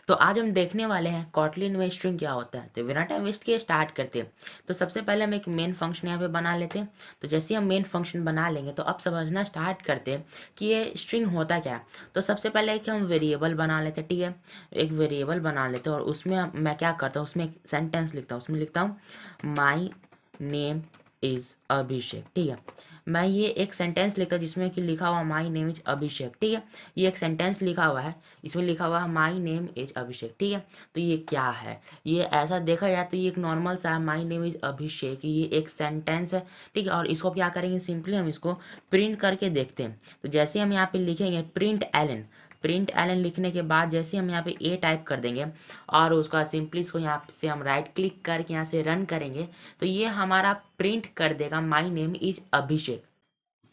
तो आज हम देखने वाले हैं कॉटलिन में स्ट्रिंग क्या होता है। तो बिना टाइम वेस्ट किए स्टार्ट करते हैं। तो सबसे पहले हम एक मेन फंक्शन यहाँ पे बना लेते हैं। तो जैसे हम मेन फंक्शन बना लेंगे तो अब समझना स्टार्ट करते हैं कि ये स्ट्रिंग होता क्या है। तो सबसे पहले एक हम वेरिएबल बना लेते हैं, ठीक है। एक वेरिएबल बना लेते हैं और उसमें मैं क्या करता हूँ, उसमें एक सेंटेंस लिखता हूँ। उसमें लिखता हूँ माई नेम इज़ अभिषेक, ठीक है। मैं ये एक सेंटेंस लिखता हूँ जिसमें कि लिखा हुआ माई नेम इज अभिषेक, ठीक है। ये एक सेंटेंस लिखा हुआ है, इसमें लिखा हुआ है माई नेम इज अभिषेक, ठीक है। तो ये क्या है, ये ऐसा देखा जाए तो ये एक नॉर्मल सा माई नेम इज अभिषेक, ये एक सेंटेंस है, ठीक है। और इसको क्या करेंगे, सिंपली हम इसको प्रिंट करके देखते हैं। तो जैसे हम यहाँ पे लिखेंगे प्रिंट एलन लिखने के बाद जैसे हम यहाँ पे ए टाइप कर देंगे और उसका सिंपली इसको यहाँ से हम राइट क्लिक करके यहाँ से रन करेंगे तो ये हमारा प्रिंट कर देगा माई नेम इज अभिषेक।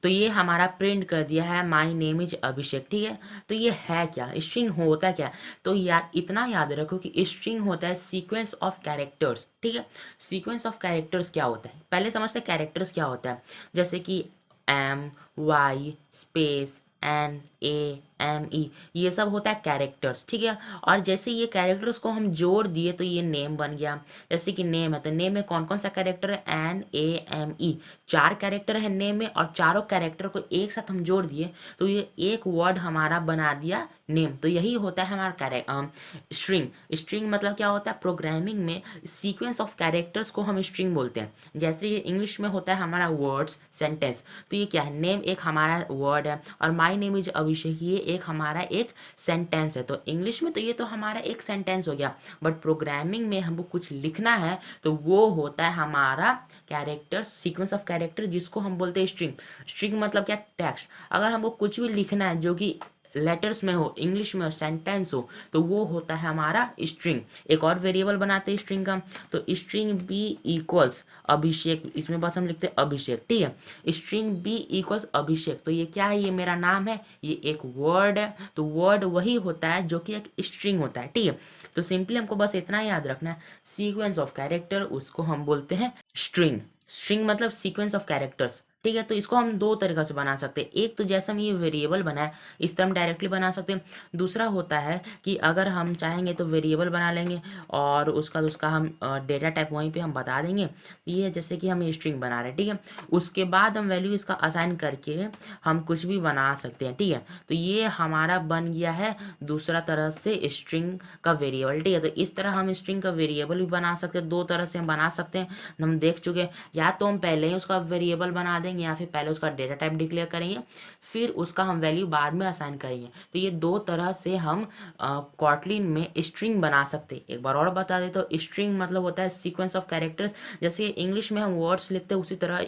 तो ये हमारा प्रिंट कर दिया है माई नेम इज अभिषेक, ठीक है। तो ये है क्या, स्ट्रिंग होता क्या। तो याद इतना याद रखो कि स्ट्रिंग होता है सीक्वेंस ऑफ कैरेक्टर्स, ठीक है। सीक्वेंस ऑफ कैरेक्टर्स क्या होता है, पहले समझते हैं कैरेक्टर्स क्या होता है। जैसे कि M Y space N A M E, ये सब होता है कैरेक्टर्स, ठीक है। और जैसे ये कैरेक्टर्स को हम जोड़ दिए तो ये नेम बन गया। जैसे कि नेम है तो नेम में कौन कौन सा कैरेक्टर है, N A M E, 4 character है नेम में और चारों कैरेक्टर को एक साथ हम जोड़ दिए तो ये एक वर्ड हमारा बना दिया नेम। तो यही होता है हमारा स्ट्रिंग। स्ट्रिंग मतलब क्या होता है, प्रोग्रामिंग में सीक्वेंस ऑफ कैरेक्टर्स को हम स्ट्रिंग बोलते हैं। जैसे ये इंग्लिश में होता है हमारा वर्ड्स सेंटेंस, तो ये क्या है, नेम एक हमारा वर्ड है और माई नेम इज अभिषेक ये एक हमारा एक सेंटेंस है। तो इंग्लिश में तो ये तो हमारा एक सेंटेंस हो गया, बट प्रोग्रामिंग में हमको कुछ लिखना है तो वो होता है हमारा कैरेक्टर, सीक्वेंस ऑफ कैरेक्टर, जिसको हम बोलते हैं स्ट्रिंग। स्ट्रिंग मतलब क्या, टेक्स्ट। अगर हमको कुछ भी लिखना है जो कि लेटर्स में हो, इंग्लिश में हो, सेंटेंस हो, तो वो होता है हमारा स्ट्रिंग। एक और वेरिएबल बनाते हैं स्ट्रिंग का, तो स्ट्रिंग बी इक्वल्स अभिषेक, इसमें बस हम लिखते हैं अभिषेक, ठीक है। स्ट्रिंग बी इक्वल्स अभिषेक, तो ये क्या है, ये मेरा नाम है, ये एक वर्ड है। तो वर्ड वही होता है जो कि एक स्ट्रिंग होता है, ठीक है। तो सिंपली हमको बस इतना याद रखना है, सीक्वेंस ऑफ कैरेक्टर उसको हम बोलते हैं स्ट्रिंग। स्ट्रिंग मतलब सीक्वेंस ऑफ कैरेक्टर्स, ठीक है। तो इसको हम दो तरीक़ा से बना सकते हैं। एक तो जैसे हम ये वेरिएबल बनाए इस तरह हम डायरेक्टली बना सकते हैं। दूसरा होता है कि अगर हम चाहेंगे तो वेरिएबल बना लेंगे और उसका हम डेटा टाइप वहीं पे हम बता देंगे। ये जैसे कि हम ये स्ट्रिंग बना रहे हैं, ठीक है। उसके बाद हम वैल्यू इसका असाइन करके हम कुछ भी बना सकते हैं, ठीक है। तो ये हमारा बन गया है दूसरा तरह से स्ट्रिंग का वेरिएबल, ठीक है। तो इस तरह हम स्ट्रिंग का वेरिएबल भी बना सकते हैं, दो तरह से हम बना सकते हैं, हम देख चुके हैं। या तो हम पहले ही उसका वेरिएबल बना देंगे या फिर पहले उसका डेटा टाइप डिक्लेयर करेंगे, फिर उसका हम वैल्यू बाद में असाइन करेंगे। तो ये दो तरह से हम कॉटलिन में स्ट्रिंग बना सकते हैं। एक बार और बता देते हो, स्ट्रिंग मतलब होता है सीक्वेंस ऑफ कैरेक्टर्स। जैसे इंग्लिश में हम वर्ड्स लिखते हैं उसी तरह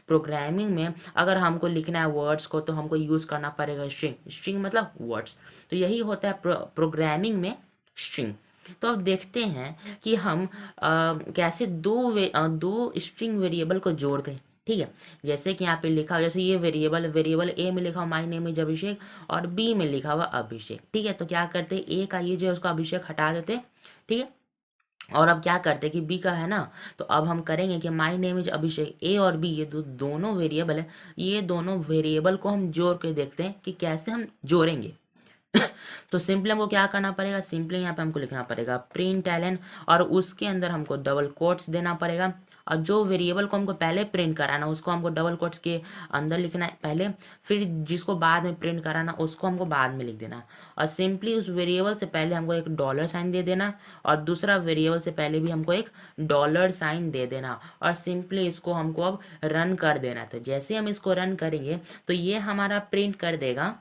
प्रोग्रामिंग में अगर हमको लिखना है वर्ड्स को तो हमको यूज़ करना पड़ेगा स्ट्रिंग। स्ट्रिंग मतलब वर्ड्स। तो यही होता है प्रोग्रामिंग में स्ट्रिंग। तो अब देखते हैं कि हम कैसे दो स्ट्रिंग वेरिएबल को जोड़ते हैं, ठीक है। जैसे कि यहाँ पे लिखा हुआ, जैसे ये वेरिएबल ए में लिखा हुआ माई नेम इज अभिषेक और बी में लिखा हुआ अभिषेक, ठीक है। तो क्या करते हैं, ए का ये जो है उसका अभिषेक हटा देते हैं, ठीक है। और अब क्या करते हैं कि बी का है ना, तो अब हम करेंगे कि माई नेम इज अभिषेक, ए और बी ये दोनों वेरिएबल है, ये दोनों वेरिएबल को हम जोड़ के देखते हैं कि कैसे हम जोड़ेंगे। तो सिंपली हमको क्या करना पड़ेगा, सिंपली यहाँ पे हमको लिखना पड़ेगा प्रिंट एलन और उसके अंदर हमको डबल कोट्स देना पड़ेगा। और जो वेरिएबल को हमको पहले प्रिंट कराना उसको हमको डबल कोट्स के अंदर लिखना है पहले, फिर जिसको बाद में प्रिंट कराना उसको हमको बाद में लिख देना है। और सिंपली उस वेरिएबल से पहले हमको एक डॉलर साइन दे देना और दूसरा वेरिएबल से पहले भी हमको एक डॉलर साइन दे देना और सिंपली इसको हमको अब रन कर देना। तो जैसे हम इसको रन करेंगे तो ये हमारा प्रिंट कर देगा,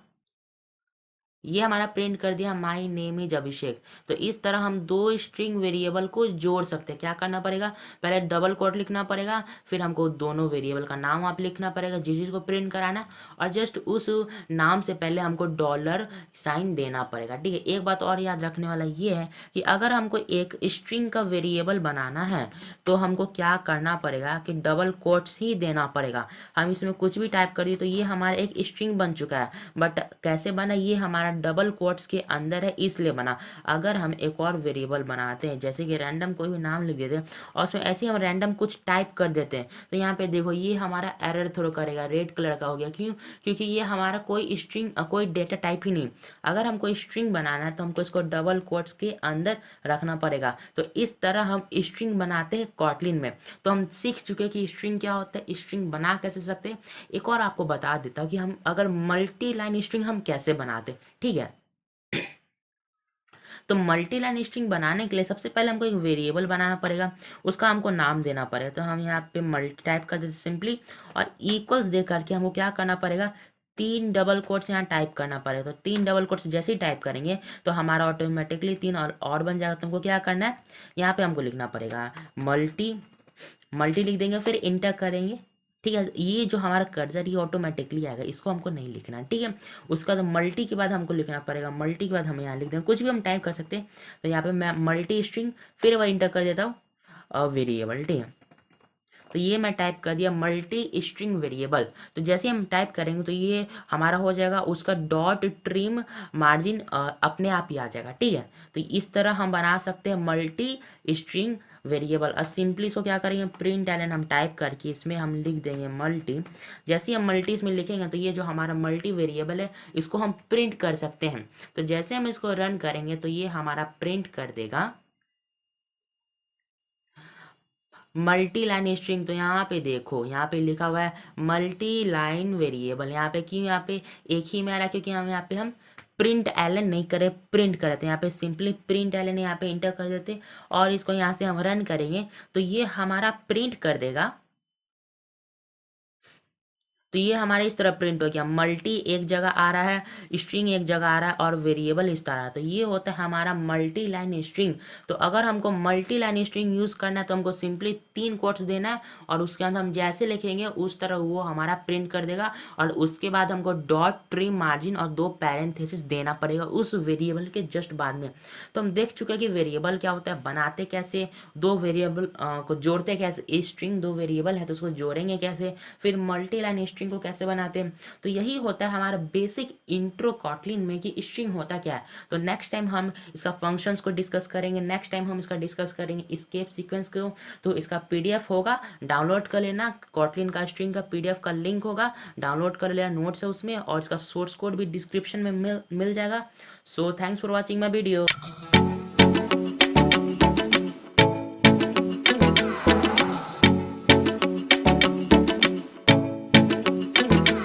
ये हमारा प्रिंट कर दिया माई नेम इज अभिषेक। तो इस तरह हम दो स्ट्रिंग वेरिएबल को जोड़ सकते हैं। क्या करना पड़ेगा, पहले डबल कोट लिखना पड़ेगा, फिर हमको दोनों वेरिएबल का नाम आप लिखना पड़ेगा जिस चीज़ को प्रिंट कराना है, और जस्ट उस नाम से पहले हमको डॉलर साइन देना पड़ेगा, ठीक है। एक बात और याद रखने वाला ये है कि अगर हमको एक स्ट्रिंग का वेरिएबल बनाना है तो हमको क्या करना पड़ेगा कि डबल कोट्स ही देना पड़ेगा। हम इसमें कुछ भी टाइप कर दिए तो ये हमारा एक स्ट्रिंग बन चुका है, बट कैसे बना, ये हमारा डबल कोट्स के अंदर है इसलिए बना। अगर हम एक और वेरिएबल बनाते हैं जैसे कि रैंडम कोई भी नाम लिख देते हैं और उसमें ऐसे ही हम रैंडम कुछ टाइप कर देते हैं तो यहाँ पे देखो ये हमारा एरर थ्रो करेगा, रेड कलर का हो गया। क्यों? क्योंकि ये हमारा कोई स्ट्रिंग कोई डेटा टाइप ही नहीं। अगर हमको स्ट्रिंग बनाना है तो हमको इसको डबल कोट्स के अंदर रखना पड़ेगा। तो इस तरह हम स्ट्रिंग बनाते हैं कॉटलिन में। तो हम सीख चुके कि स्ट्रिंग क्या होता है, स्ट्रिंग बना कैसे सकते हैं। एक और आपको बता देता कि हम अगर मल्टी लाइन स्ट्रिंग हम कैसे बनाते, ठीक है। तो मल्टी लाइन स्ट्रिंग बनाने के लिए सबसे पहले हमको एक वेरिएबल बनाना पड़ेगा, उसका हमको नाम देना पड़ेगा। तो हम यहाँ पे मल्टी टाइप कर देते सिंपली और इक्वल्स दे करके हमको क्या करना पड़ेगा, 3 डबल कोट्स यहाँ टाइप करना पड़ेगा। तो 3 डबल कोट्स जैसे ही टाइप करेंगे तो हमारा ऑटोमेटिकली 3 और बन जाएगा। तो हमको क्या करना है, यहाँ पे हमको लिखना पड़ेगा मल्टी, मल्टी लिख देंगे फिर इंटर करेंगे, ठीक है। ये जो हमारा कर्सर ये ऑटोमेटिकली आएगा, इसको हमको नहीं लिखना है, ठीक है। उसका तो मल्टी के बाद हमको लिखना पड़ेगा, मल्टी के बाद हम यहाँ लिख देंगे, कुछ भी हम टाइप कर सकते हैं। तो यहाँ पे मैं मल्टी स्ट्रिंग फिर वह इंटर कर देता हूँ वेरिएबल, ठीक है। तो ये मैं टाइप कर दिया मल्टी स्ट्रिंग वेरिएबल। तो जैसे हम टाइप करेंगे तो ये हमारा हो जाएगा, उसका डॉट ट्रिम मार्जिन अपने आप ही आ जाएगा, ठीक है। तो इस तरह हम बना सकते हैं मल्टी स्ट्रिंग वेरिएबल। और सिंपली इसको क्या करेंगे, प्रिंट एलन हम टाइप करके इसमें हम लिख देंगे मल्टी। जैसे हम मल्टी इसमें लिखेंगे तो ये जो हमारा मल्टी वेरिएबल है इसको हम प्रिंट कर सकते हैं। तो जैसे हम इसको रन करेंगे तो ये हमारा प्रिंट कर देगा मल्टी लाइन स्ट्रिंग। तो यहाँ पे देखो, यहाँ पे लिखा हुआ है मल्टी लाइन वेरिएबल। यहाँ पे क्यों, यहाँ पे एक ही में आ रहा है क्योंकि हम यहाँ पे हम प्रिंट एलन नहीं करे, प्रिंट करते हैं। यहाँ पे सिंपली प्रिंट एलन यहाँ पे इंटर कर देते और इसको यहाँ से हम रन करेंगे तो ये हमारा प्रिंट कर देगा। तो ये हमारे इस तरह प्रिंट हो गया, मल्टी एक जगह आ रहा है, स्ट्रिंग एक जगह आ रहा है और वेरिएबल इस तरह। तो ये होता है हमारा मल्टी लाइन स्ट्रिंग। तो अगर हमको मल्टी लाइन स्ट्रिंग यूज़ करना है तो हमको सिंपली 3 कोट्स देना है और उसके अंदर हम जैसे लिखेंगे उस तरह वो हमारा प्रिंट कर देगा। और उसके बाद हमको डॉट ट्रिम मार्जिन और 2 पैरेंथेसिस देना पड़ेगा उस वेरिएबल के जस्ट बाद में। तो हम देख चुके हैं कि वेरिएबल क्या होता है, बनाते कैसे, 2 वेरिएबल को जोड़ते कैसे। स्ट्रिंग 2 वेरिएबल है तो उसको जोड़ेंगे कैसे, फिर मल्टी लाइन स्ट्रिंग को कैसे बनाते हैं। तो यही होता है हमारा बेसिक इंट्रो कॉटलिन में कि स्ट्रिंग होता क्या है। तो नेक्स्ट टाइम हम इसका फंक्शंस को डिस्कस करेंगे, नेक्स्ट टाइम हम इसका डिस्कस करेंगे एस्केप सीक्वेंस को। तो इसका पीडीएफ होगा, डाउनलोड कर लेना। कॉटलिन का स्ट्रिंग का पीडीएफ का लिंक होगा, डाउनलोड कर लेना, नोट्स है उसमें और इसका सोर्स कोड भी डिस्क्रिप्शन में मिल जाएगा। So thanks for watching my video.